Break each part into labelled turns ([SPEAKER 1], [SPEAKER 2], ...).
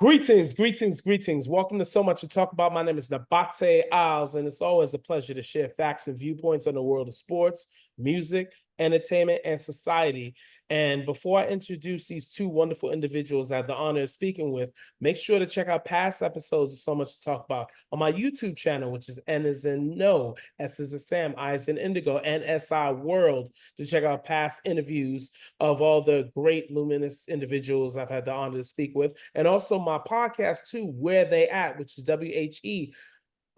[SPEAKER 1] Greetings, greetings, greetings. Welcome to So Much to Talk About. My name is Nabaté Isles, and it's always a pleasure to share facts and viewpoints on the world of sports, music, entertainment, and society. And before I introduce these two wonderful individuals I have the honor of speaking with, make sure to check out past episodes of So Much to Talk About on my YouTube channel, which is N as in No, S as in Sam, I as in Indigo, NSI World, to check out past interviews of all the great luminous individuals I've had the honor to speak with. And also my podcast too, Where They At, which is WHE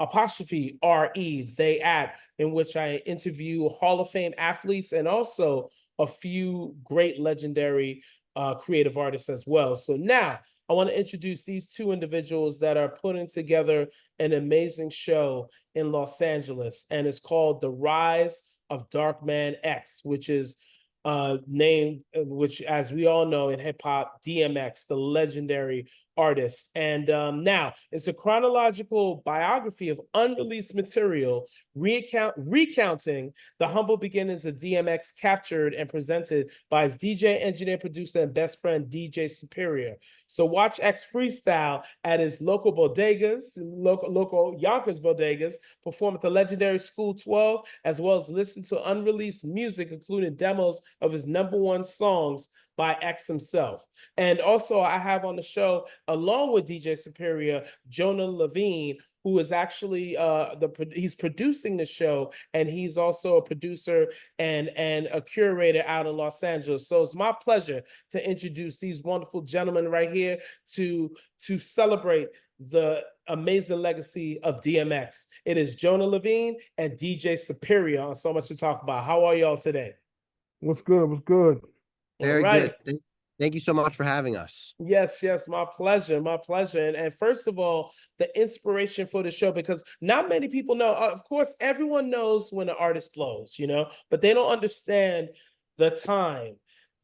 [SPEAKER 1] apostrophe RE, They At, in which I interview Hall of Fame athletes and also a few great legendary creative artists as well. So now I want to introduce these two individuals that are putting together an amazing show in Los Angeles, and it's called The Rise of Darkman X, which is name, which, as we all know in hip hop, DMX, the legendary artist. And now it's a chronological biography of unreleased material, recounting the humble beginnings of DMX, captured and presented by his DJ, engineer, producer, and best friend, DJ Superior. So watch X freestyle at his local bodegas, local Yonkers bodegas, perform at the legendary School 12, as well as listen to unreleased music, including demos of his #1 songs by X himself. And also I have on the show, along with DJ Superior, Jonah Levine, who is actually he's producing the show, and he's also a producer and a curator out in Los Angeles. So it's my pleasure to introduce these wonderful gentlemen right here to celebrate the amazing legacy of DMX. It is Jonah Levine and DJ Superior on So Much to Talk About. How are y'all today?
[SPEAKER 2] What's good? What's good?
[SPEAKER 3] Very
[SPEAKER 1] right.
[SPEAKER 3] good. Thank you so much for having us.
[SPEAKER 1] Yes, my pleasure, my pleasure. And first of all, the inspiration for the show, because not many people know, of course, everyone knows when an artist blows, but they don't understand the time,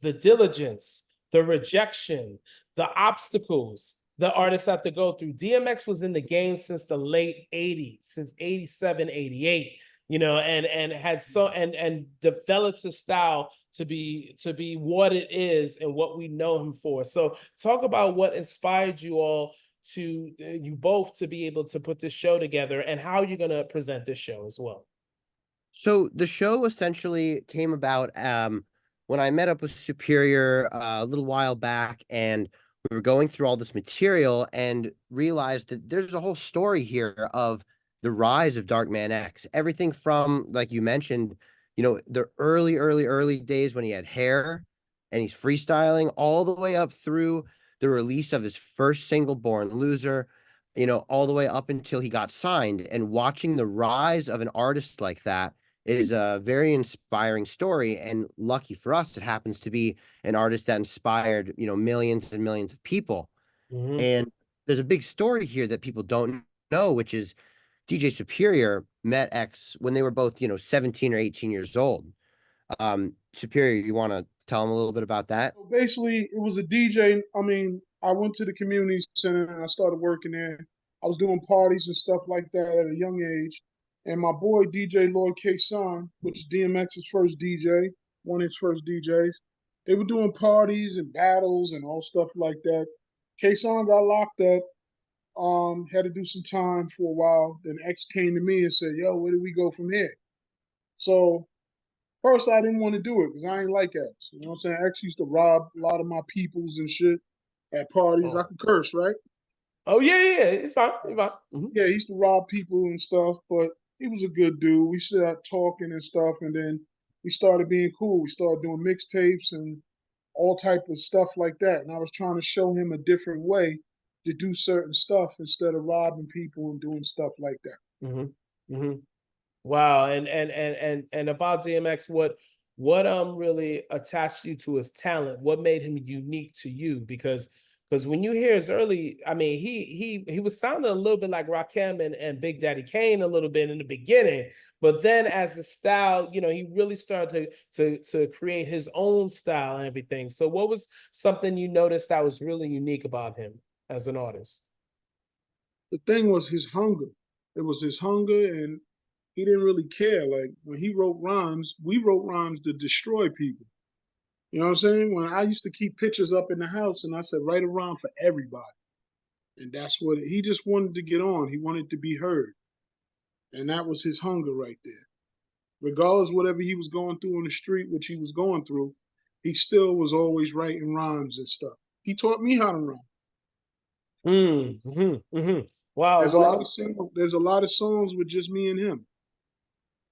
[SPEAKER 1] the diligence, the rejection, the obstacles the artists have to go through. DMX was in the game since the late 80s, since 87, 88. And had and develops a style to be what it is and what we know him for. So talk about what inspired you all to you both to be able to put this show together, and how you're going to present this show as well.
[SPEAKER 3] So the show essentially came about when I met up with Superior a little while back, and we were going through all this material and realized that there's a whole story here of the rise of Darkman X. Everything from, like you mentioned, the early days when he had hair and he's freestyling, all the way up through the release of his first single, Born Loser, all the way up until he got signed. And watching the rise of an artist like that is a very inspiring story. And lucky for us, it happens to be an artist that inspired, millions and millions of people.
[SPEAKER 1] Mm-hmm.
[SPEAKER 3] And there's a big story here that people don't know, which is DJ Superior met X when they were both, 17 or 18 years old. Superior, you want to tell them a little bit about that?
[SPEAKER 2] So basically, it was a DJ. I went to the community center and I started working there. I was doing parties and stuff like that at a young age. And my boy DJ Lloyd K-Son, which is DMX's first DJ, one of his first DJs, they were doing parties and battles and all stuff like that. K-Son got locked up, had to do some time for a while. Then X came to me and said, "Yo, where do we go from here?" So first, I didn't want to do it because I ain't like X. You know what I'm saying? X used to rob a lot of my peoples and shit at parties. I could curse, right?
[SPEAKER 1] Oh, yeah. It's fine. It's fine. Mm-hmm.
[SPEAKER 2] Yeah, he used to rob people and stuff, but he was a good dude. We started talking and stuff, and then we started being cool. We started doing mixtapes and all type of stuff like that. And I was trying to show him a different way to do certain stuff instead of robbing people and doing stuff like that.
[SPEAKER 1] Mm-hmm. Mm-hmm. Wow. And about DMX, what really attached you to his talent? What made him unique to you? Because when you hear his early, he was sounding a little bit like Rakim and Big Daddy Kane a little bit in the beginning, but then as the style, he really started to create his own style and everything. So what was something you noticed that was really unique about him as an artist?
[SPEAKER 2] The thing was his hunger. It was his hunger, and he didn't really care. Like when he wrote rhymes, we wrote rhymes to destroy people. You know what I'm saying? When I used to keep pictures up in the house and I said, write a rhyme for everybody. And that's what he just wanted to get on. He wanted to be heard. And that was his hunger right there. Regardless whatever he was going through on the street, which he was going through, he still was always writing rhymes and stuff. He taught me how to rhyme.
[SPEAKER 1] Wow.
[SPEAKER 2] There's a lot of songs. There's a lot of songs with just me and him.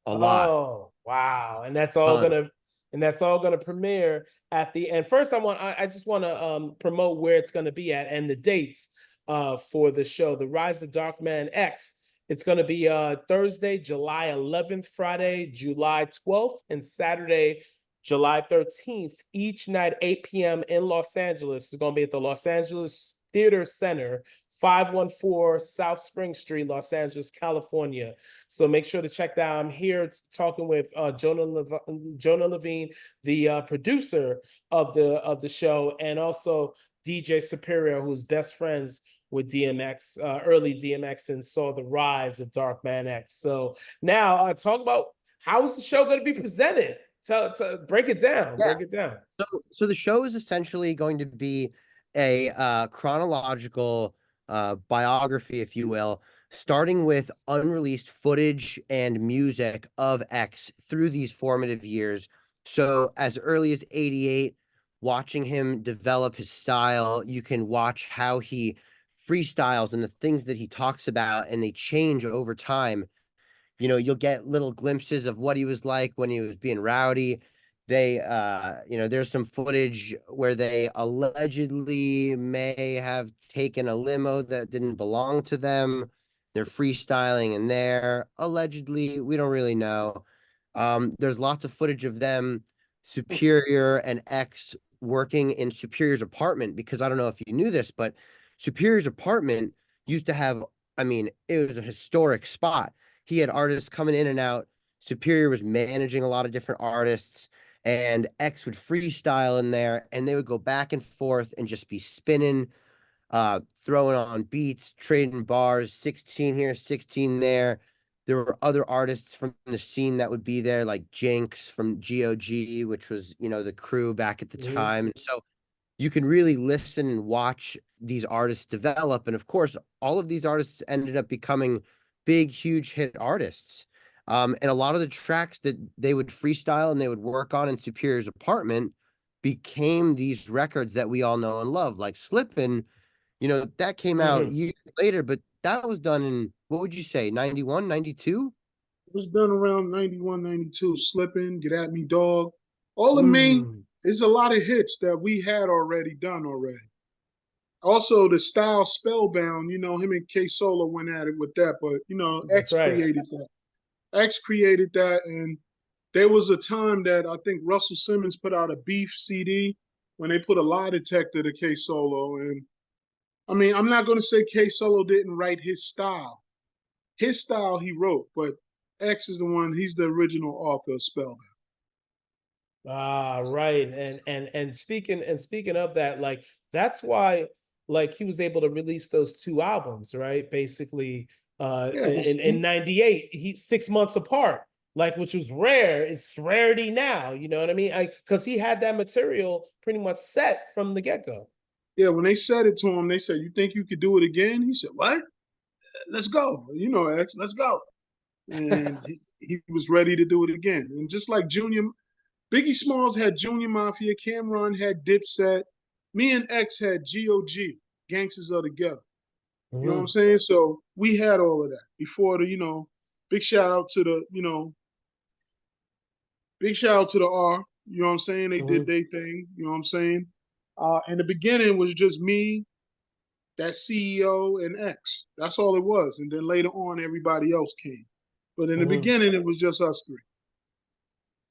[SPEAKER 3] A lot.
[SPEAKER 1] Oh, wow. And that's
[SPEAKER 3] Ton.
[SPEAKER 1] all gonna premiere at the end. First, I just want to promote where it's gonna be at and the dates for the show, The Rise of Darkman X. It's gonna be Thursday, July 11th, Friday, July 12th, and Saturday, July 13th, each night, 8 p.m. in Los Angeles. It's gonna be at the Los Angeles Theater Center, 514 South Spring Street, Los Angeles, California. So make sure to check that out. I'm here talking with Jonah Levine, the producer of the show, and also DJ Superior, who's best friends with DMX, early DMX, and saw the rise of Darkman X. So now talk about how is the show going to be presented? Break it down.
[SPEAKER 3] Yeah.
[SPEAKER 1] Break it down.
[SPEAKER 3] So the show is essentially going to be a chronological biography, if you will, starting with unreleased footage and music of X through these formative years. So as early as 88, watching him develop his style, you can watch how he freestyles and the things that he talks about, and they change over time. You'll get little glimpses of what he was like when he was being rowdy. There's some footage where they allegedly may have taken a limo that didn't belong to them. They're freestyling in there. Allegedly, we don't really know. There's lots of footage of them, Superior and X, working in Superior's apartment, because I don't know if you knew this, but Superior's apartment used to have, it was a historic spot. He had artists coming in and out. Superior was managing a lot of different artists, and X would freestyle in there, and they would go back and forth and just be spinning, throwing on beats, trading bars, 16 here, 16 there. There were other artists from the scene that would be there, like Jinx from GOG, which was, the crew back at the time. So you can really listen and watch these artists develop. And of course, all of these artists ended up becoming big, huge hit artists. And a lot of the tracks that they would freestyle and they would work on in Superior's apartment became these records that we all know and love, like Slippin', that came out years later, but that was done in, what would you say, 91, 92?
[SPEAKER 2] It was done around 91, 92. Slipping, Get At Me Dog. All the main, there's a lot of hits that we had already done already. Also, the style Spellbound, him and K Solo went at it with that, but
[SPEAKER 1] That's right.
[SPEAKER 2] created that. X created that, and there was a time that I think Russell Simmons put out a Beef CD when they put a lie detector to K Solo. And I'm not going to say K Solo didn't write his style. His style he wrote, but X is the one, he's the original author of Spellbound.
[SPEAKER 1] Right. And speaking of that, like that's why like he was able to release those two albums, right? Basically,
[SPEAKER 2] Yeah,
[SPEAKER 1] in 98, he 6 months apart, like which was rare. It's rarity now, you know what I mean? Because he had that material pretty much set from the get-go.
[SPEAKER 2] Yeah, when they said it to him, they said, "You think you could do it again?" He said, "What? Let's go. X, let's go." And he was ready to do it again. And just like Junior, Biggie Smalls had Junior Mafia, Cameron had Dipset, me and X had GOG, Gangsters of the Ghetto. You know what I'm saying? So we had all of that before big shout out to big shout out to the R. You know what I'm saying? They did their thing. You know what I'm saying? In the beginning was just me, that CEO, and X. That's all it was. And then later on, everybody else came. But in the beginning, it was just us three.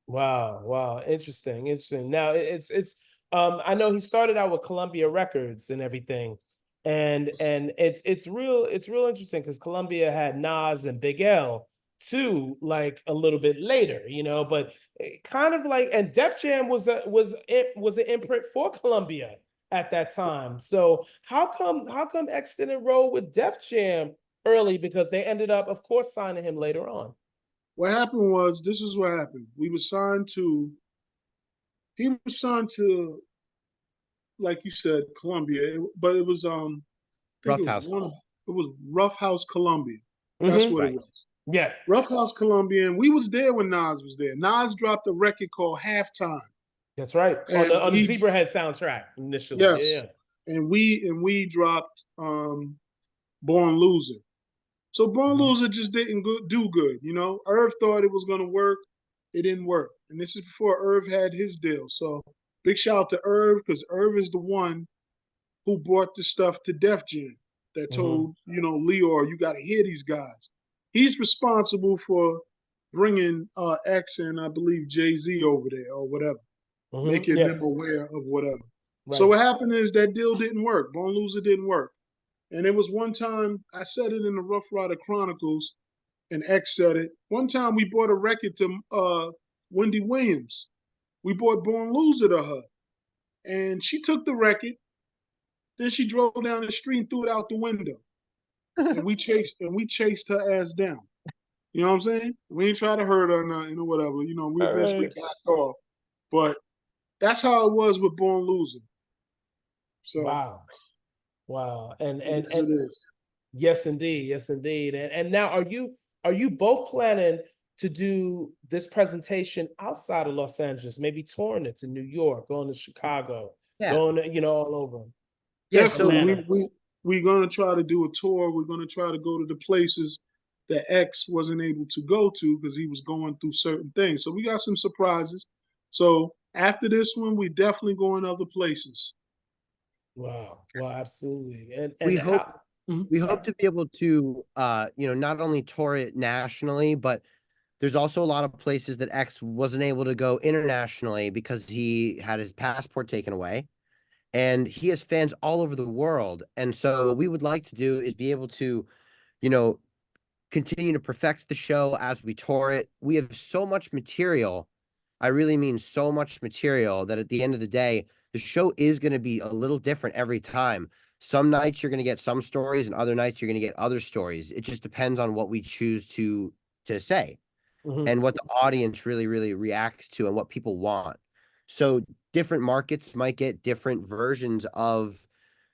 [SPEAKER 1] Wow. Interesting. Now it's I know he started out with Columbia Records and everything. And it's real interesting because Columbia had Nas and Big L too, like a little bit later, but kind of like, and Def Jam was an imprint for Columbia at that time. So how come X didn't roll with Def Jam early? Because they ended up, of course, signing him later on.
[SPEAKER 2] What happened was, this is what happened. He was signed to, like you said, Columbia, but it was think
[SPEAKER 3] Rough
[SPEAKER 2] it was
[SPEAKER 3] House.
[SPEAKER 2] it was Rough House Columbia. That's
[SPEAKER 1] Mhm.
[SPEAKER 2] what it
[SPEAKER 3] Right.
[SPEAKER 2] was.
[SPEAKER 1] Yeah,
[SPEAKER 2] Rough House Columbia, and we was there when Nas was there. Nas dropped a record called Halftime,
[SPEAKER 1] that's right. On
[SPEAKER 2] and
[SPEAKER 1] the
[SPEAKER 2] we
[SPEAKER 1] Zebrahead soundtrack initially.
[SPEAKER 2] yes,
[SPEAKER 1] Yeah.
[SPEAKER 2] and we dropped Born Loser. So Born
[SPEAKER 1] Mhm.
[SPEAKER 2] Loser just didn't do good. You know, Irv thought it was gonna work. It didn't work, and this is before Irv had his deal. So big shout out to Irv because Irv is the one who brought the stuff to Def Jam that
[SPEAKER 1] Mhm.
[SPEAKER 2] told, Leor, you got to hear these guys. He's responsible for bringing X and I believe Jay-Z over there or whatever,
[SPEAKER 1] Mhm.
[SPEAKER 2] making
[SPEAKER 1] Yeah.
[SPEAKER 2] them aware of whatever. So
[SPEAKER 1] Right.
[SPEAKER 2] what happened is that deal didn't work. Bone Loser didn't work. And it was one time, I said it in the Rough Rider Chronicles, and X said it. One time we bought a record to Wendy Williams. We bought Born Loser to her. And she took the record. Then she drove down the street and threw it out the window. And we chased her ass down. You know what I'm saying? We ain't try to hurt her or nothing or whatever. We
[SPEAKER 1] All
[SPEAKER 2] eventually
[SPEAKER 1] right.
[SPEAKER 2] backed off. But that's how it was with Born Loser. So
[SPEAKER 1] Wow. Wow. And
[SPEAKER 2] it
[SPEAKER 1] and
[SPEAKER 2] is
[SPEAKER 1] and
[SPEAKER 2] it is.
[SPEAKER 1] yes, indeed. Yes, indeed. And now are you both planning to do this presentation outside of Los Angeles, maybe touring it to New York, going to Chicago,
[SPEAKER 3] Yeah.
[SPEAKER 1] going to, all over
[SPEAKER 3] Yeah.
[SPEAKER 2] Definitely.
[SPEAKER 3] So
[SPEAKER 1] Atlanta?
[SPEAKER 2] We're gonna try to do a tour. We're gonna try to go to the places that X wasn't able to go to because he was going through certain things. So we got some surprises. So after this one, we definitely going other places.
[SPEAKER 1] Wow. Wow, absolutely. And
[SPEAKER 3] we
[SPEAKER 1] and
[SPEAKER 3] hope
[SPEAKER 1] how Mhm,
[SPEAKER 3] we
[SPEAKER 1] sorry.
[SPEAKER 3] hope to be able to not only tour it nationally, but there's also a lot of places that X wasn't able to go internationally because he had his passport taken away. And he has fans all over the world. And so what we would like to do is be able to, you know, continue to perfect the show as we tour it. We have so much material. I really mean so much material that at the end of the day, the show is going to be a little different every time. Some nights you're going to get some stories, and other nights you're going to get other stories. It just depends on what we choose to say
[SPEAKER 1] Mhm.
[SPEAKER 3] and what the audience really, really reacts to and what people want. So different markets might get different versions of,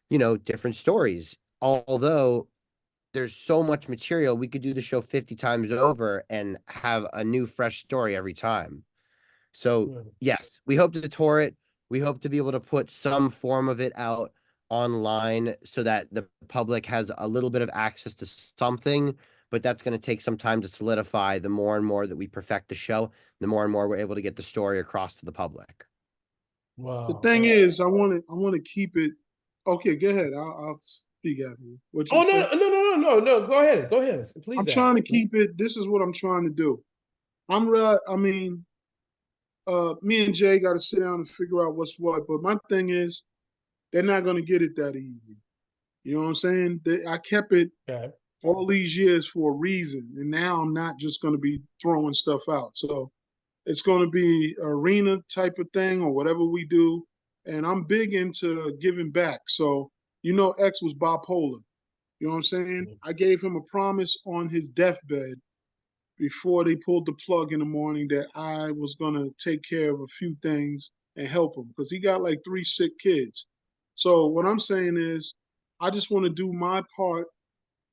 [SPEAKER 3] different stories. Although there's so much material, we could do the show 50 times over and have a new, fresh story every time. So,
[SPEAKER 1] Right.
[SPEAKER 3] yes, we hope to tour it. We hope to be able to put some form of it out online so that the public has a little bit of access to something, but that's going to take some time to solidify. The more and more that we perfect the show, the more and more we're able to get the story across to the public.
[SPEAKER 2] The
[SPEAKER 1] Wow.
[SPEAKER 2] thing is, I want to keep it. Okay, go ahead. I'll speak after you. What you
[SPEAKER 1] Oh,
[SPEAKER 2] say?
[SPEAKER 1] no. Go ahead. Go ahead.
[SPEAKER 2] I'm
[SPEAKER 1] Please add.
[SPEAKER 2] trying to keep it. This is what I'm trying to do. I mean, me and Jay got to sit down and figure out what's what. But my thing is, they're not going to get it that easy. You know what I'm saying? I kept it
[SPEAKER 1] Okay.
[SPEAKER 2] all these years for a reason, and now I'm not just going to be throwing stuff out. So it's going to be arena type of thing or whatever we do. And I'm big into giving back. So X was bipolar. You know what I'm saying? I gave him a promise on his deathbed before they pulled the plug in the morning that I was going to take care of a few things and help him because he got like 3 sick kids. So what I'm saying is, I just want to do my part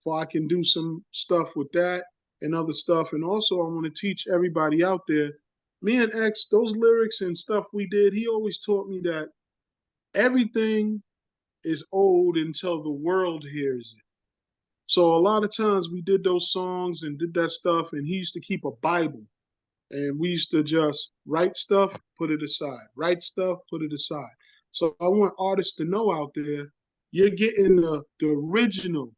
[SPEAKER 2] so I can do some stuff with that and other stuff. And also, I want to teach everybody out there. Me and X, those lyrics and stuff we did, he always taught me that everything is old until the world hears it. So a lot of times we did those songs and did that stuff, and he used to keep a Bible. And we used to just write stuff, put it aside, write stuff, put it aside. So I want artists to know out there, you're getting the original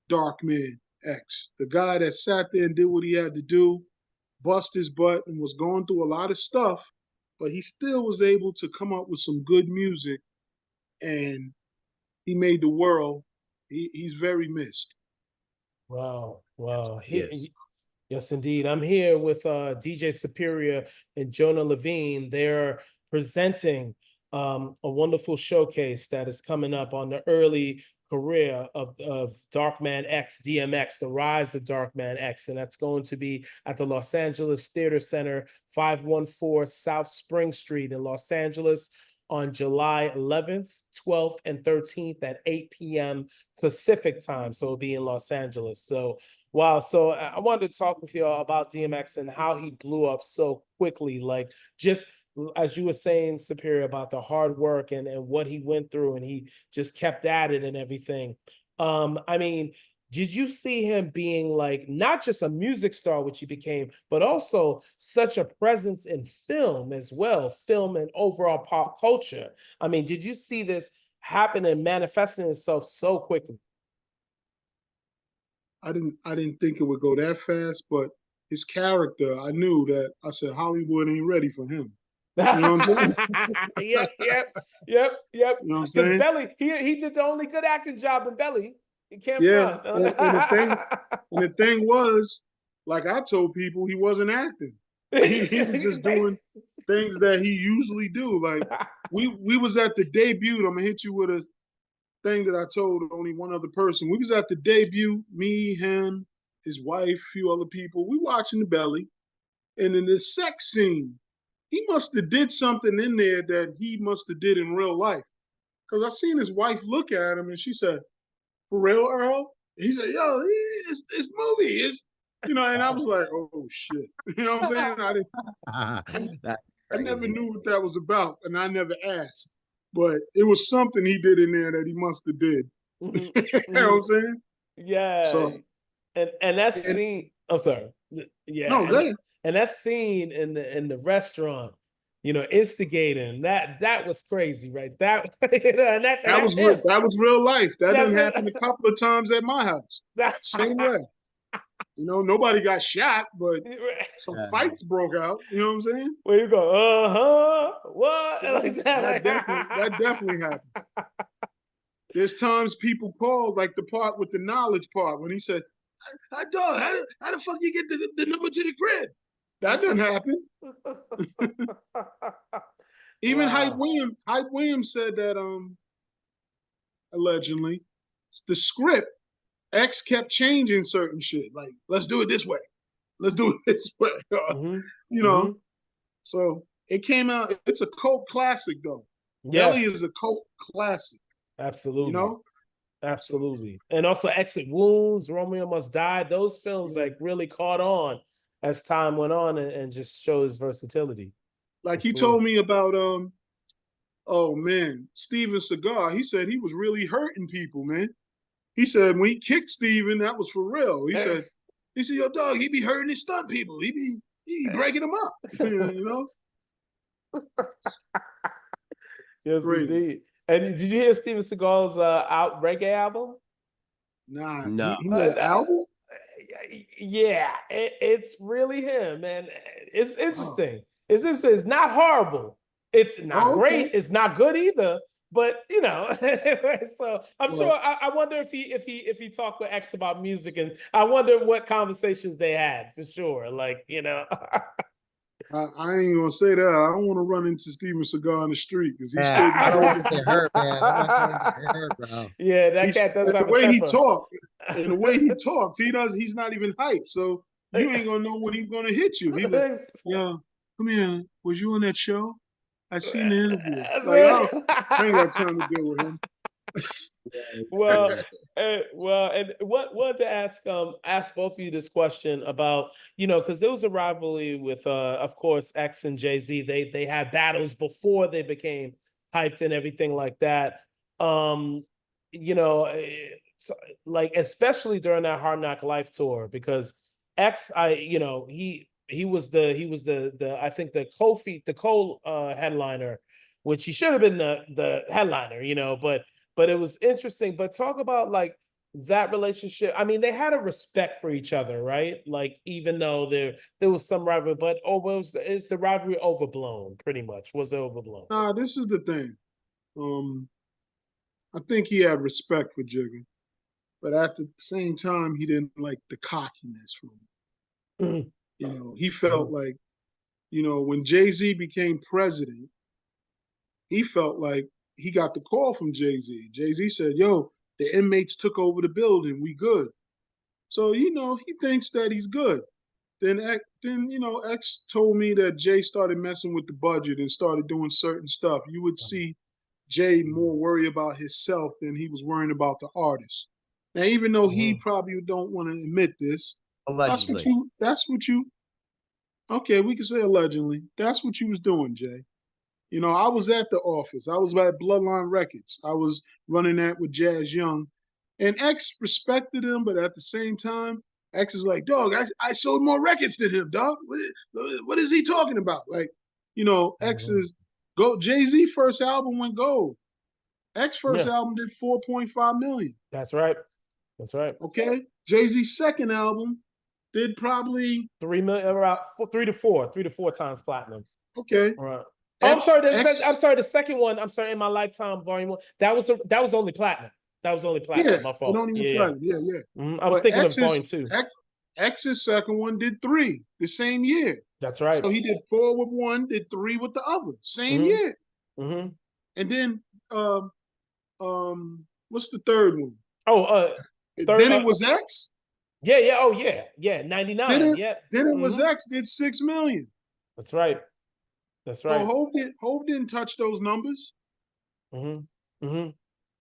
[SPEAKER 2] Dark Man X, the guy that sat there and did what he had to do, bust his butt, and was going through a lot of stuff, but he still was able to come up with some good music, and he made the world. He's very missed.
[SPEAKER 1] Wow. Wow.
[SPEAKER 3] Yes.
[SPEAKER 1] Yes, indeed. I'm here with DJ Superior and Jonah Levine. They're presenting a wonderful showcase that is coming up on the early career of Darkman X, DMX, the rise of Darkman X. And that's going to be at the Los Angeles Theater Center, 514 South Spring Street in Los Angeles on July 11th, 12th, and 13th at 8 p.m. Pacific time. So it'll be in Los Angeles. So, wow. So I wanted to talk with you all about DMX and how he blew up so quickly. Like, just as you were saying, Superior, about the hard work and what he went through, and he just kept at it and everything. I mean, did you see him being like not just a music star, which he became, but also such a presence in film as well, film and overall pop culture? I mean, did you see this happen and manifesting itself so quickly?
[SPEAKER 2] I didn't think it would go that fast, but his character, I knew that. I said Hollywood ain't ready for him. You know what I'm saying?
[SPEAKER 1] Yep.
[SPEAKER 2] You know what I'm
[SPEAKER 1] Because
[SPEAKER 2] saying?
[SPEAKER 1] Belly, he did the only good acting job in Belly. He can't
[SPEAKER 2] Yeah,
[SPEAKER 1] front.
[SPEAKER 2] and the thing was, like I told people, he wasn't acting. He was just doing things that he usually do. Like we was at the debut. I'm gonna hit you with a thing that I told only one other person. We was at the debut, me, him, his wife, a few other people. We watching the Belly, and in the sex scene, he must have did something in there that he must have did in real life. Because I seen his wife look at him, and she said, "For real, Earl?" And he said, "Yo, it's movie. It's And I was like, oh shit. You know what I'm saying?
[SPEAKER 3] That's
[SPEAKER 2] I never
[SPEAKER 3] crazy.
[SPEAKER 2] knew what that was about, and I never asked. But it was something he did in there that he must have did.
[SPEAKER 1] Mhm,
[SPEAKER 2] You know what
[SPEAKER 1] mhm.
[SPEAKER 2] I'm saying?
[SPEAKER 1] Yeah,
[SPEAKER 2] So,
[SPEAKER 1] and that
[SPEAKER 2] and
[SPEAKER 1] scene. I'm sorry. Yeah,
[SPEAKER 2] no, go ahead.
[SPEAKER 1] and that scene in the restaurant, instigating that was crazy, right? That and that's him.
[SPEAKER 2] That was real life. That
[SPEAKER 1] That's
[SPEAKER 2] done
[SPEAKER 1] him.
[SPEAKER 2] happened a couple of times at my house. Same way. Nobody got shot, but some
[SPEAKER 3] Yeah.
[SPEAKER 2] fights broke out. You know what I'm saying?
[SPEAKER 1] Where you go? What? Like that.
[SPEAKER 2] That definitely happened. There's times people called, like the part with the knowledge part, when he said, dog, how the fuck you get the number to the crib? That doesn't happen. Even
[SPEAKER 1] Wow.
[SPEAKER 2] Hype Williams said that allegedly, the script, X kept changing certain shit. Like, let's do it this way. Let's do it this way.
[SPEAKER 1] Hmm.
[SPEAKER 2] you
[SPEAKER 1] Hmm.
[SPEAKER 2] know, so it came out. It's a cult classic, though. Belly
[SPEAKER 1] Yes,
[SPEAKER 2] is a cult classic, you
[SPEAKER 1] absolutely.
[SPEAKER 2] know? So,
[SPEAKER 1] Absolutely. And also Exit Wounds, Romeo Must Die. Those films
[SPEAKER 2] yeah.
[SPEAKER 1] like really caught on as time went on and just shows versatility.
[SPEAKER 2] Like he
[SPEAKER 1] Absolutely.
[SPEAKER 2] told me about oh man, Steven Seagal. He said he was really hurting people, man. He said when he kicked Steven, that was for real. He said, yo, dog, he be hurting his stunt people. He breaking them up. you know?
[SPEAKER 1] Yes,
[SPEAKER 2] Crazy.
[SPEAKER 1] indeed. And did you hear Steven Seagal's out reggae album?
[SPEAKER 2] Nah,
[SPEAKER 3] No.
[SPEAKER 2] he made an
[SPEAKER 1] Uh,
[SPEAKER 2] album?
[SPEAKER 1] yeah, it's really him, man. It's
[SPEAKER 2] Oh.
[SPEAKER 1] interesting. It's not horrible. It's not
[SPEAKER 2] Oh, okay.
[SPEAKER 1] great. It's not good either. But so I'm sure.
[SPEAKER 2] Well,
[SPEAKER 1] I wonder if he talked with X about music, and I wonder what conversations they had for sure.
[SPEAKER 2] I ain't gonna say that. I don't want to run into Steven Seagal in the street because he's
[SPEAKER 3] Yeah,
[SPEAKER 2] straight.
[SPEAKER 3] I
[SPEAKER 2] He's
[SPEAKER 3] don't
[SPEAKER 2] straight.
[SPEAKER 3] want to get hurt, man. I'm not trying to get hurt, bro.
[SPEAKER 1] Yeah, that
[SPEAKER 2] He's
[SPEAKER 1] cat does
[SPEAKER 2] and the
[SPEAKER 1] have a
[SPEAKER 2] way he
[SPEAKER 1] temper.
[SPEAKER 2] talks, and the way he talks, he's not even hyped. So you ain't gonna know when he's gonna hit you. He like, yo, come here. Was you on that show? I seen the interview. Like, I ain't got time to deal with him.
[SPEAKER 1] Well, and what wanted to ask both of you this question about, because there was a rivalry with of course X and Jay-Z. They had battles before they became hyped and everything like that. Um, so, like especially during that Hard Knock Life tour, because X, he was the I think the co headliner, which he should have been the headliner, but it was interesting. But talk about like that relationship. I mean, they had a respect for each other, right? Like even though there was some rivalry, but is the rivalry overblown? Pretty much, was it overblown?
[SPEAKER 2] Nah, this is the thing. I think he had respect for Jigga, but at the same time, he didn't like the cockiness from him.
[SPEAKER 1] Mhm.
[SPEAKER 2] He felt like, when Jay-Z became president, he felt like he got the call from Jay-Z. Jay-Z said, yo, the inmates took over the building. We good. So, he thinks that he's good. Then then X told me that Jay started messing with the budget and started doing certain stuff. You would see Jay more worry about himself than he was worrying about the artist. Now, even though he probably don't want to admit this,
[SPEAKER 3] Allegedly.
[SPEAKER 2] okay, we can say allegedly. That's what you was doing, Jay. I was at the office. I was at Bloodline Records. I was running that with Jazz Young. And X respected him, but at the same time, X is like, dog, I sold more records than him, dog. What is he talking about? Like, X is Jay-Z first album went gold. X first album did 4.5 million.
[SPEAKER 1] That's right. That's right.
[SPEAKER 2] Okay. Jay-Z's second album did probably
[SPEAKER 1] 3 million, around 3 to 4 times platinum.
[SPEAKER 2] Okay.
[SPEAKER 1] All right. I'm sorry. I'm sorry. The second one. I'm sorry. In My Lifetime, Volume 1. That was only platinum. That was only platinum.
[SPEAKER 2] Yeah,
[SPEAKER 1] My fault.
[SPEAKER 2] Platinum. Yeah.
[SPEAKER 1] I was thinking of Volume 2.
[SPEAKER 2] X's second one did 3 the same year.
[SPEAKER 1] That's right.
[SPEAKER 2] So he did 4 with one, did 3 with the other, same year. And then what's the third one? Then it was X.
[SPEAKER 1] Yeah. Oh yeah. 99.
[SPEAKER 2] Then it was X. Did 6 million.
[SPEAKER 1] That's right. That's right.
[SPEAKER 2] So Hov didn't touch those numbers.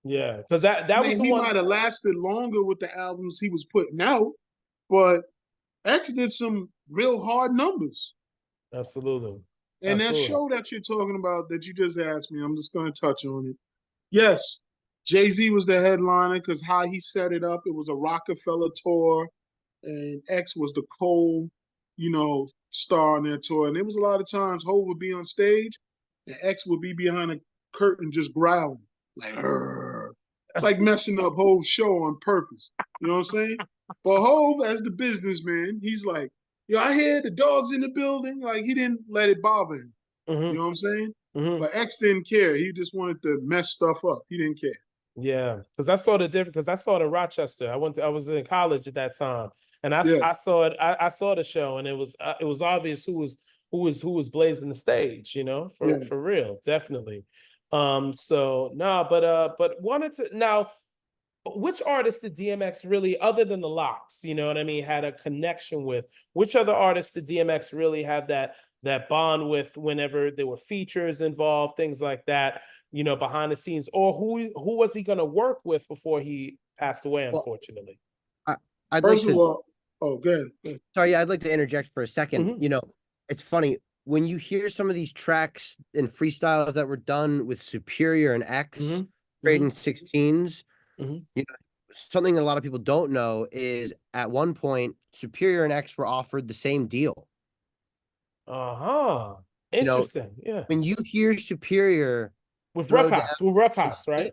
[SPEAKER 1] Yeah, because that was the
[SPEAKER 2] he
[SPEAKER 1] one.
[SPEAKER 2] Might have lasted longer with the albums he was putting out, but X did some real hard numbers.
[SPEAKER 1] Absolutely.
[SPEAKER 2] And that show that you're talking about that you just asked me, I'm just going to touch on it. Yes, Jay-Z was the headliner because how he set it up, it was a Rockefeller tour, and X was the star on that tour. And there was a lot of times Hov would be on stage, and X would be behind a curtain just growling, like messing up Hov's show on purpose. You know what I'm saying? But Hov, as the businessman, he's like, I hear the dog's in the building. Like, he didn't let it bother him. You know what I'm saying? But X didn't care. He just wanted to mess stuff up. He didn't care.
[SPEAKER 1] Yeah, because I saw the difference. Because I saw it in Rochester. I was in college at that time, and I saw it. I saw the show, and it was obvious who was blazing the stage. For real, definitely. So no, but wanted to now. Which artists did DMX really, other than the Locks, you know what I mean, had a connection with? Which other artists did DMX really have that bond with whenever there were features involved, things like that, behind the scenes? Or who was he going to work with before he passed away, unfortunately?
[SPEAKER 2] First of all, good.
[SPEAKER 3] Sorry, I'd like to interject for a second. It's funny, when you hear some of these tracks and freestyles that were done with Superior and X, trading 16s, something that a lot of people don't know is at one point Superior and X were offered the same deal.
[SPEAKER 1] Interesting. Yeah.
[SPEAKER 3] When you hear Superior
[SPEAKER 1] with Ruff House, right?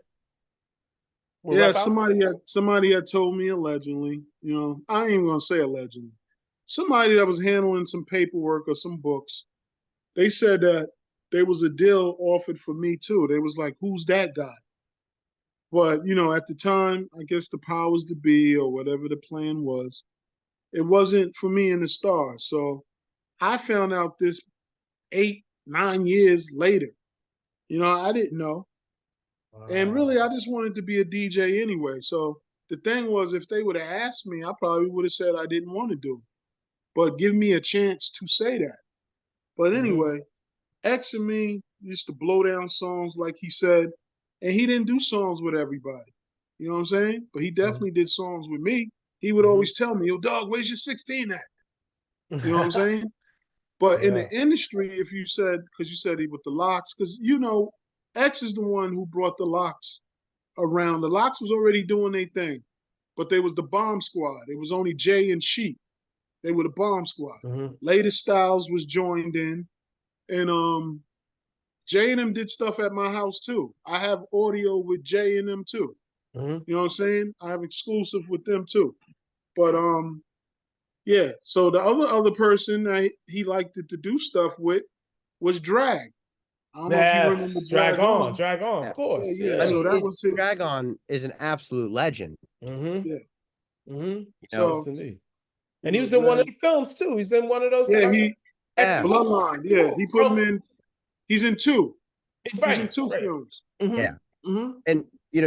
[SPEAKER 2] Somebody had told me allegedly. I ain't even gonna say allegedly. Somebody that was handling some paperwork or some books. They said that there was a deal offered for me too. They was like, "Who's that guy?" But, at the time, I guess the powers to be or whatever the plan was, it wasn't for me in the stars. So I found out this 8, 9 years later. I didn't know. And really, I just wanted to be a DJ anyway. So the thing was, if they would have asked me, I probably would have said I didn't want to do it. But give me a chance to say that. But anyway, X and me used to blow down songs like he said. And he didn't do songs with everybody. You know what I'm saying? But he definitely did songs with me. He would always tell me, "Yo, dog, where's your 16 at?" You know what I'm saying? But in the industry, because you said he with the Locks, because X is the one who brought the Locks around. The Locks was already doing their thing, but they was the bomb squad. It was only Jay and Sheik. They were the bomb squad. Later Styles was joined in, and Jay and them did stuff at my house too. I have audio with Jay and them too. You know what I'm saying? I have exclusive with them too. But so the other person he liked to do stuff with was Drag. I don't know if you remember
[SPEAKER 1] Drag On, of course.
[SPEAKER 2] Yeah. So that was his.
[SPEAKER 3] Drag On is an absolute legend.
[SPEAKER 2] Yeah.
[SPEAKER 1] So, and he was in one of the films too. He's in one of those.
[SPEAKER 2] Bloodline. Yeah, he put him in. He's in 2. He's in 2 films.
[SPEAKER 3] And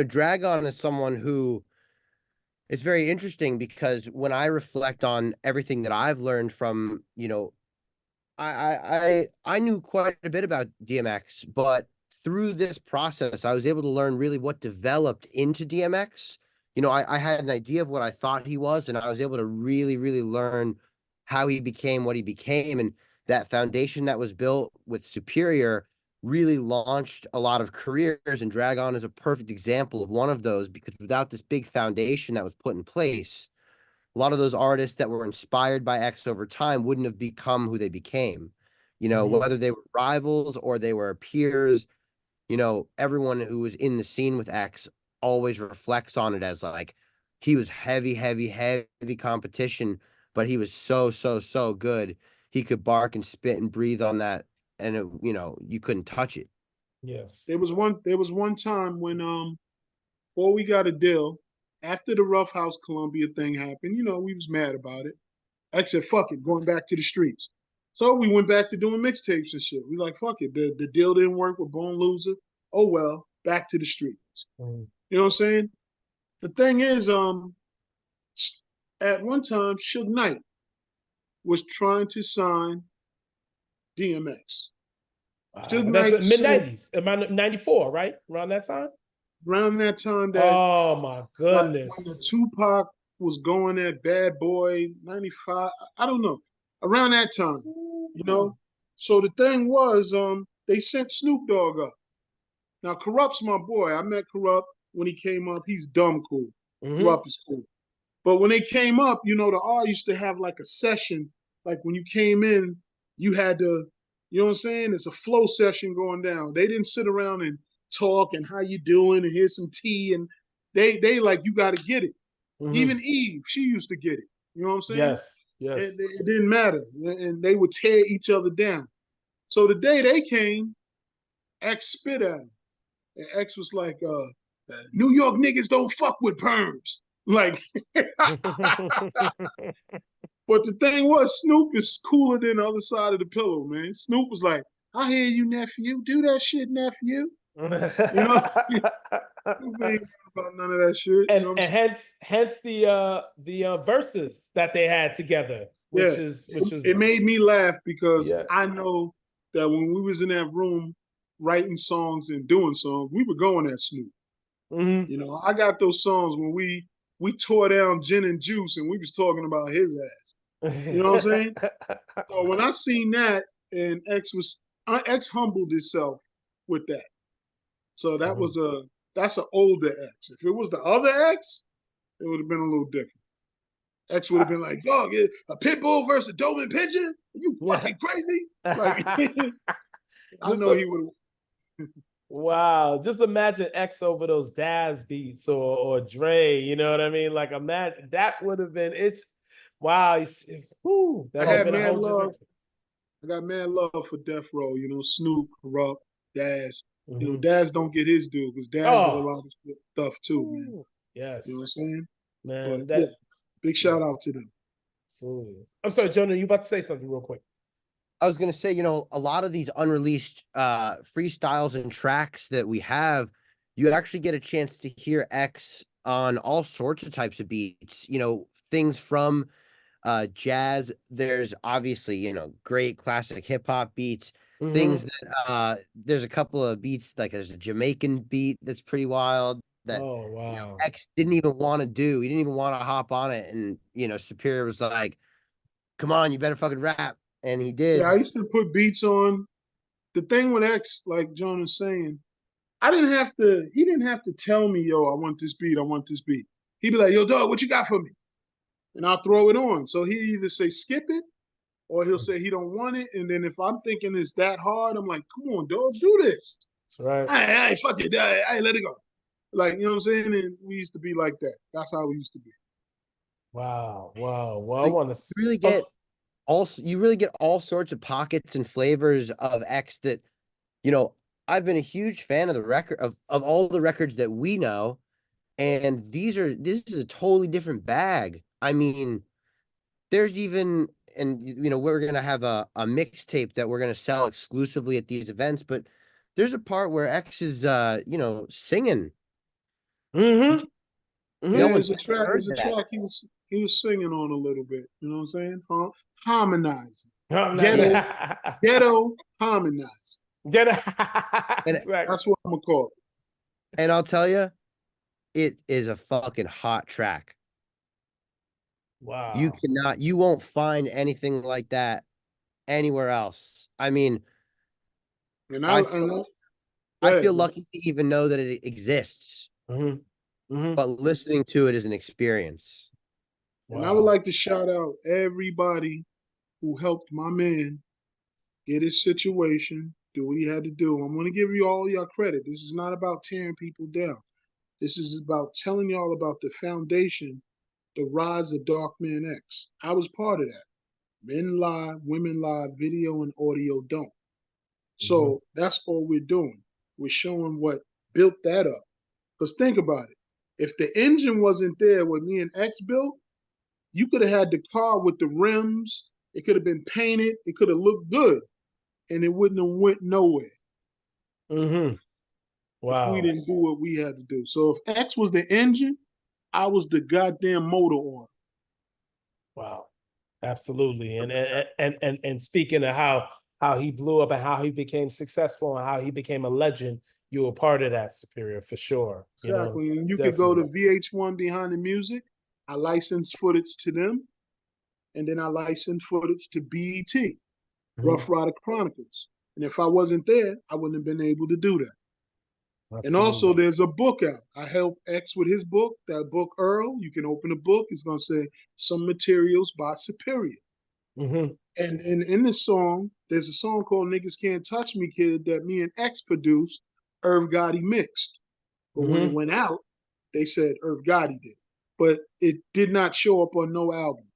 [SPEAKER 3] Drag On is someone who It's very interesting because when I reflect on everything that I've learned from, I knew quite a bit about DMX, but through this process, I was able to learn really what developed into DMX. I had an idea of what I thought he was, and I was able to really, really learn how he became what he became. And that foundation that was built with Superior really launched a lot of careers, and Drag On is a perfect example of one of those, because without this big foundation that was put in place, a lot of those artists that were inspired by X over time wouldn't have become who they became. Whether they were rivals or they were peers, everyone who was in the scene with X always reflects on it as like he was heavy, heavy, heavy competition, but he was so, so, so good. He could bark and spit and breathe on that, and you couldn't touch it.
[SPEAKER 1] Yes.
[SPEAKER 2] There was one time when before we got a deal, after the Rough House Columbia thing happened, we was mad about it. I said, fuck it, going back to the streets. So we went back to doing mixtapes and shit. We like, fuck it. The deal didn't work with Bone Loser. Oh well, back to the streets.
[SPEAKER 1] Mm.
[SPEAKER 2] You know what I'm saying? The thing is, at one time, Suge Knight was trying to sign DMX. Suge
[SPEAKER 1] That's
[SPEAKER 2] Knight
[SPEAKER 1] mid
[SPEAKER 2] sent
[SPEAKER 1] 90s, about 94, right? Around that time?
[SPEAKER 2] around that time that
[SPEAKER 1] Oh my
[SPEAKER 2] like when the
[SPEAKER 1] goodness.
[SPEAKER 2] Tupac was going at Bad Boy 95, I don't know. Around that time, you know. So the thing was, they sent Snoop Dogg up. Now Corrupt's my boy. I met Corrupt when he came up. He's dumb cool.
[SPEAKER 1] Mm-hmm.
[SPEAKER 2] Corrupt is cool. But when they came up, the R used to have like a session. Like when you came in, you had to, you know what I'm saying? It's a flow session going down. They didn't sit around and talk and how you doing and here's some tea, and they like, you got to get it.
[SPEAKER 1] Mm-hmm.
[SPEAKER 2] Even Eve, she used to get it. You know what I'm saying?
[SPEAKER 1] Yes. Yes.
[SPEAKER 2] It didn't matter, and they would tear each other down. So the day they came, X spit at him, and X was like, "New York niggas don't fuck with perms." Like, but the thing was, Snoop is cooler than the other side of the pillow, man. Snoop was like, "I hear you, nephew. Do that shit, nephew." You know, Snoop ain't about none of that shit. You
[SPEAKER 1] and
[SPEAKER 2] know what I'm
[SPEAKER 1] and
[SPEAKER 2] saying?
[SPEAKER 1] hence the verses that they had together,
[SPEAKER 2] Yeah,
[SPEAKER 1] which was
[SPEAKER 2] it made me laugh because
[SPEAKER 1] yeah.
[SPEAKER 2] I know that when we was in that room writing songs and doing songs, we were going at Snoop.
[SPEAKER 1] Mm-hmm.
[SPEAKER 2] I got those songs when we tore down Gin and Juice and we was talking about his ass. You know what I'm saying? So when I seen that, and X humbled himself with that. So that's an older X. If it was the other X, it would have been a little different. X would have been like, dog, a pit bull versus a Doberman pigeon? Are you fucking crazy? Like, I
[SPEAKER 1] Just
[SPEAKER 2] know he would have.
[SPEAKER 1] wow, just imagine X over those Daz beats or Dre, you know what I mean? Like imagine that would have been it. Wow, whew, that
[SPEAKER 2] I
[SPEAKER 1] would have
[SPEAKER 2] had
[SPEAKER 1] been a
[SPEAKER 2] mad
[SPEAKER 1] whole
[SPEAKER 2] love.
[SPEAKER 1] just
[SPEAKER 2] I got mad love for Death Row. Snoop, Corrupt, Daz.
[SPEAKER 1] mm-hmm.
[SPEAKER 2] Daz don't get his due because Daz did a
[SPEAKER 1] Oh,
[SPEAKER 2] lot of stuff too, man.
[SPEAKER 1] ooh,
[SPEAKER 2] You know what I'm
[SPEAKER 1] yes,
[SPEAKER 2] saying? But
[SPEAKER 1] man.
[SPEAKER 2] yeah,
[SPEAKER 1] That
[SPEAKER 2] big shout out to them.
[SPEAKER 1] absolutely. I'm sorry, Jonah, you about to say something real quick.
[SPEAKER 3] I was going to say, a lot of these unreleased freestyles and tracks that we have, you actually get a chance to hear X on all sorts of types of beats, things from jazz. There's obviously, great classic hip hop beats, things
[SPEAKER 1] Mm-hmm.
[SPEAKER 3] that there's a couple of beats, like there's a Jamaican beat that's pretty wild that,
[SPEAKER 1] Oh wow.
[SPEAKER 3] X didn't even want to do. He didn't even want to hop on it. And, Superior was like, come on, you better fucking rap. And he
[SPEAKER 2] Yeah, I
[SPEAKER 3] did.
[SPEAKER 2] used to put beats on. The thing with X, like John is saying, he didn't have to tell me, yo, I want this beat, I want this beat. He'd be like, yo, dog, what you got for me? And I'll throw it on. So he either say skip it or he'll say he don't want it. And then if I'm thinking it's that hard, I'm like, come on, dog, do this.
[SPEAKER 1] That's right.
[SPEAKER 2] Hey, fuck it. Hey, let it go. Like, you know what I'm saying? And we used to be like that. That's how we used to be.
[SPEAKER 1] Wow. Wow. Well, I
[SPEAKER 3] Like,
[SPEAKER 1] want to
[SPEAKER 3] you really get all sorts of pockets and flavors of X that, I've been a huge fan of the record of all the records that we know. And this is a totally different bag. I mean, there's even, and we're gonna have a mixtape that we're gonna sell exclusively at these events, but there's a part where X is singing.
[SPEAKER 1] mm-hmm. Mhm.
[SPEAKER 3] No
[SPEAKER 2] Yeah,
[SPEAKER 3] one's
[SPEAKER 2] it's a track.
[SPEAKER 3] heard
[SPEAKER 2] It's a
[SPEAKER 3] that.
[SPEAKER 2] track he was singing on a little bit. You know what I'm saying? Harmonizing.
[SPEAKER 1] I'm
[SPEAKER 2] Ghetto,
[SPEAKER 1] not-
[SPEAKER 2] ghetto harmonizing.
[SPEAKER 1] Get
[SPEAKER 3] And
[SPEAKER 1] exactly.
[SPEAKER 2] That's what I'm gonna call it.
[SPEAKER 3] and I'll tell you, it is a fucking hot track.
[SPEAKER 1] Wow.
[SPEAKER 3] You won't find anything like that anywhere else. I mean,
[SPEAKER 2] And
[SPEAKER 3] I
[SPEAKER 2] I
[SPEAKER 3] feel
[SPEAKER 2] go
[SPEAKER 3] I
[SPEAKER 2] ahead.
[SPEAKER 3] feel lucky to even know that it exists,
[SPEAKER 1] Mhm. Mhm.
[SPEAKER 3] but listening to it is an experience.
[SPEAKER 2] And I would
[SPEAKER 1] Wow.
[SPEAKER 2] like to shout out everybody who helped my man get his situation, do what he had to do. I'm gonna give you all your credit. This is not about tearing people down. This is about telling y'all about the foundation, the rise of Dark Man X. I was part of that. Men lie, women lie, video and audio don't.
[SPEAKER 1] Mhm.
[SPEAKER 2] So that's all we're doing. We're showing what built that up. Because think about it. If the engine wasn't there what me and X built, you could have had the car with the rims. It could have been painted. It could have looked good, and it wouldn't have went nowhere
[SPEAKER 1] Mhm.
[SPEAKER 2] if we
[SPEAKER 1] Wow.
[SPEAKER 2] didn't do what we had to do. So if X was the engine, I was the goddamn motor oil.
[SPEAKER 1] Wow. Absolutely. And speaking of how he blew up and how he became successful and how he became a legend, you were part of that, Superior, for sure. You know,
[SPEAKER 2] Exactly. And you could go to
[SPEAKER 1] definitely.
[SPEAKER 2] VH1 Behind the Music. I licensed footage to them, and then I licensed footage to BET,
[SPEAKER 1] Mhm.
[SPEAKER 2] Rough Rider Chronicles. And if I wasn't there, I wouldn't have been able to do that. And also,
[SPEAKER 1] Absolutely.
[SPEAKER 2] there's a book out. I helped X with his book. That book, Earl, you can open the book. It's going to say some materials by Superior.
[SPEAKER 1] Mhm.
[SPEAKER 2] And in this song, there's a song called Niggas Can't Touch Me, Kid, that me and X produced. Irv Gotti mixed. But when it
[SPEAKER 1] Mhm.
[SPEAKER 2] went out, they said Irv Gotti did it. But it did not show up on no album.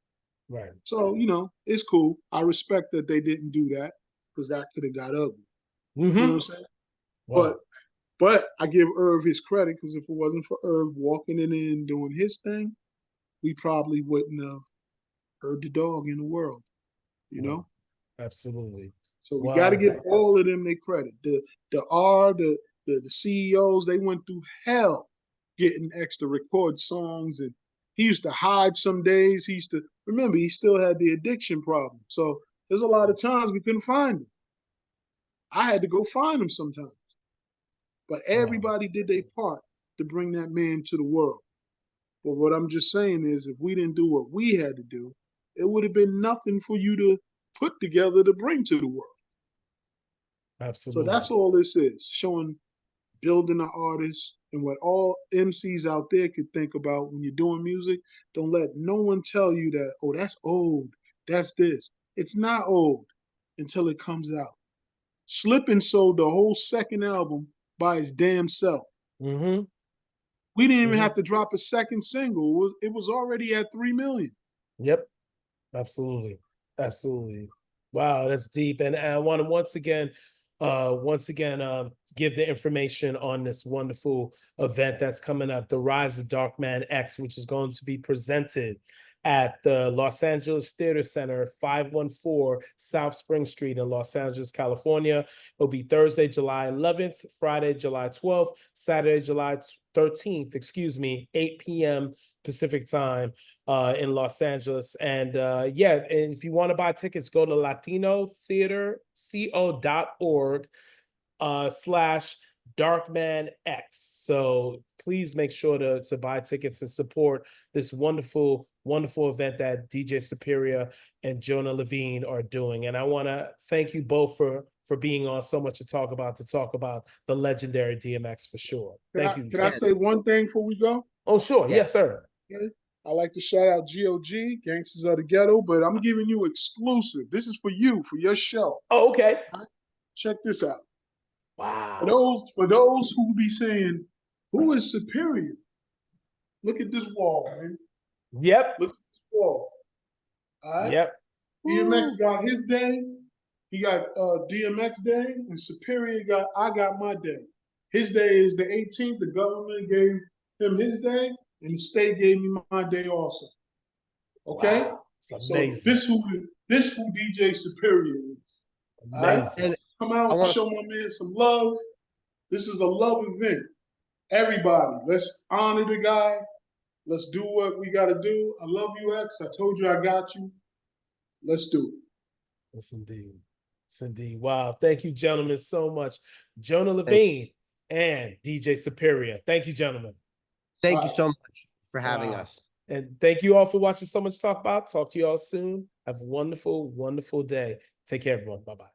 [SPEAKER 1] Right.
[SPEAKER 2] So, it's cool. I respect that they didn't do that because that could have got ugly. You know
[SPEAKER 1] Mhm.
[SPEAKER 2] what I'm saying? But
[SPEAKER 1] Wow.
[SPEAKER 2] But I give Irv his credit because if it wasn't for Irv walking it in doing his thing, we probably wouldn't have heard the dog in the world, you
[SPEAKER 1] Wow.
[SPEAKER 2] know?
[SPEAKER 1] Absolutely.
[SPEAKER 2] So we got to
[SPEAKER 1] Wow.
[SPEAKER 2] give all of them their credit. The CEOs, they went through hell getting X to record songs, and he used to hide some days. He used to remember he still had the addiction problem. So there's a lot of times we couldn't find him. I had to go find him sometimes. But
[SPEAKER 1] Wow.
[SPEAKER 2] everybody did their part to bring that man to the world. But what I'm just saying is, if we didn't do what we had to do, it would have been nothing for you to put together to bring to the world. So that's
[SPEAKER 1] Absolutely.
[SPEAKER 2] all this is, showing building the artist and what all MCs out there could think about when you're doing music. Don't let no one tell you that, oh, that's old, that's this. It's not old until it comes out. Slippin' sold the whole second album by his damn self.
[SPEAKER 1] Mhm.
[SPEAKER 2] We didn't even have
[SPEAKER 1] Mhm.
[SPEAKER 2] to drop a second single. It was already at 3 million.
[SPEAKER 1] Yep. Absolutely. Absolutely. Wow, that's deep. And I want to once again give the information on this wonderful event that's coming up, the Rise of Dark Man X, which is going to be presented at the Los Angeles Theater Center, 514 South Spring Street in Los Angeles, California. It'll be Thursday, July 11th, Friday, July 12th, Saturday, July 13th, 8 p.m. Pacific time in Los Angeles. And yeah, and if you want to buy tickets, go to latinotheaterco.org slash Darkman X. So please make sure to buy tickets and support this wonderful, wonderful event that DJ Superior and Jonah Levine are doing. And I want to thank you both for being on so much to talk about the legendary DMX for sure.
[SPEAKER 2] Can
[SPEAKER 1] Thank
[SPEAKER 2] I
[SPEAKER 1] you,
[SPEAKER 2] can I
[SPEAKER 1] gentlemen.
[SPEAKER 2] say one thing before we go?
[SPEAKER 1] Oh, sure.
[SPEAKER 3] Yeah.
[SPEAKER 1] Yes, sir.
[SPEAKER 2] Okay. I like to shout out GOG, Gangsters of the Ghetto, but I'm giving you exclusive. This is for you, for your show.
[SPEAKER 1] Oh, okay.
[SPEAKER 2] Check this out. For
[SPEAKER 1] Wow.
[SPEAKER 2] those who be saying, who is superior? Look at this wall, man.
[SPEAKER 1] Yep.
[SPEAKER 2] Look at this wall. All right.
[SPEAKER 1] Yep.
[SPEAKER 2] DMX
[SPEAKER 1] Woo.
[SPEAKER 2] got his day. He got DMX day, and Superior got I got my day. His day is the 18th. The government gave him his day, and the state gave me my day also. Okay,
[SPEAKER 1] Wow. It's
[SPEAKER 2] so
[SPEAKER 1] amazing.
[SPEAKER 2] this who DJ Superior is. All right,
[SPEAKER 1] Amazing.
[SPEAKER 3] And
[SPEAKER 2] come
[SPEAKER 3] I
[SPEAKER 2] out,
[SPEAKER 3] want to
[SPEAKER 2] show my man some love. This is a love event. Everybody, let's honor the guy. Let's do what we got to do. I love you, X. I told you I got you. Let's do it.
[SPEAKER 1] Yes, indeed. Yes, indeed. Wow. Thank you, gentlemen, so much. Jonah
[SPEAKER 3] Thank,
[SPEAKER 1] Levine and DJ Superior. Thank you, gentlemen.
[SPEAKER 3] thank
[SPEAKER 2] All
[SPEAKER 3] you
[SPEAKER 2] right.
[SPEAKER 3] so much for having
[SPEAKER 1] Wow.
[SPEAKER 3] us.
[SPEAKER 1] And thank you all for watching So Much to Talk About. Talk to you all soon. Have a wonderful, wonderful day. Take care, everyone. Bye-bye.